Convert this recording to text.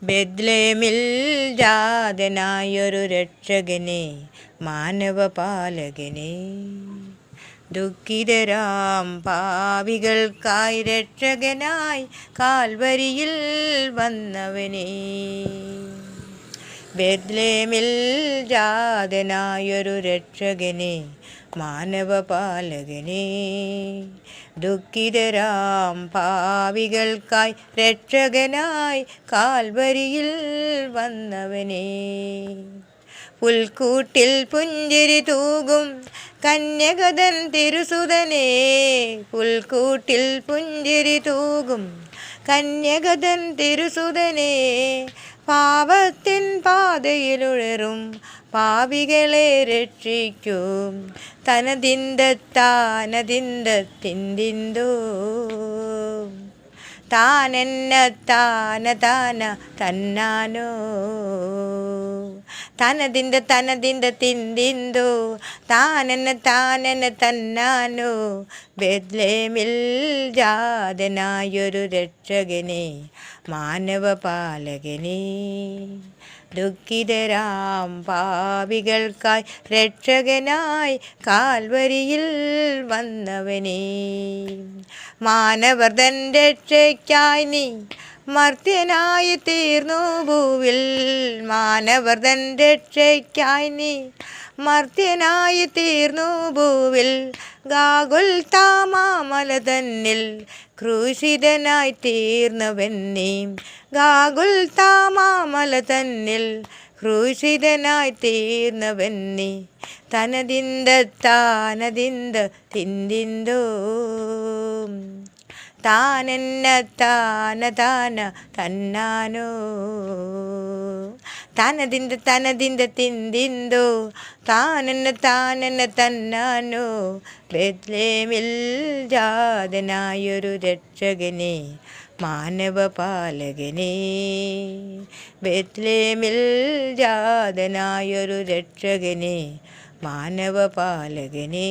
ബെത്ലേമിൽ ജാതനായൊരു രക്ഷകനെ, മാനവപാലകനെ, ദുഃഖിതരാം പാപികൾക്കായി രക്ഷകനായി കാൽവരിയിൽ വന്നവനെ. ബെത്ലേമിൽ ജാതനായൊരു രക്ഷകനെ, മാനവപാലകനെ, ദുഃഖിതരാം പാപികൾക്കായി രക്ഷകനായി കാൽവരിയിൽ വന്നവനെ. പുൽക്കൂട്ടിൽ പുഞ്ചിരി തൂകും കന്യകതൻ തിരുസുതനെ, പുൽക്കൂട്ടിൽ പുഞ്ചിരി തൂകും കന്യകതൻ തിരുസുതനെ, പാപത്തിൻ പാതയിലുഴറും പാപികളെ രക്ഷിക്കും തനതിന്തത്താനതിന്തത്തിന്തിന്തോ താനെന്ന താന താന തന്നാനോ തനതിന്ത തിന്തിന്തോ താനെന്ന താനെന്ന തന്നാനോ. ബെത്ലേമിൽ ജാതനായൊരു രക്ഷകനെ, മാനവപാലകനെ, ദുഃഖിതരാം പാപികൾക്കായി രക്ഷകനായി കാൽവരിയിൽ വന്നവനെ. മാനവർ തൻ രക്ഷയ്ക്കായി നീ മർത്യനായി തീർന്നു ഭൂവിൽ, മാനവർ തൻ രക്ഷയ്ക്കായി നീ മർത്യനായി തീർന്നു ഭൂവിൽ, ഗാഗുൽത്താമാമല തന്നിൽ ക്രൂശിതനായി തീർന്നവൻ നീ, ഗാഗുൽത്താമാമല തന്നിൽ ക്രൂശിതനായി തീർന്നവൻ നീ, തനതിന്തത്താനതിന്ത തിന്തിന്തോ താനെന്ന താന താന തന്നാനോ തനതിന്ത തിന്തിന്തോ താനെന്ന താനെന്ന തന്നാനോ. ബെത്ലേമിൽ ജാതനായൊരു രക്ഷകനെ, മാനവപാലകനെ, ബെത്ലേമിൽ ജാതനായൊരു രക്ഷകനെ, മാനവപാലകനെ.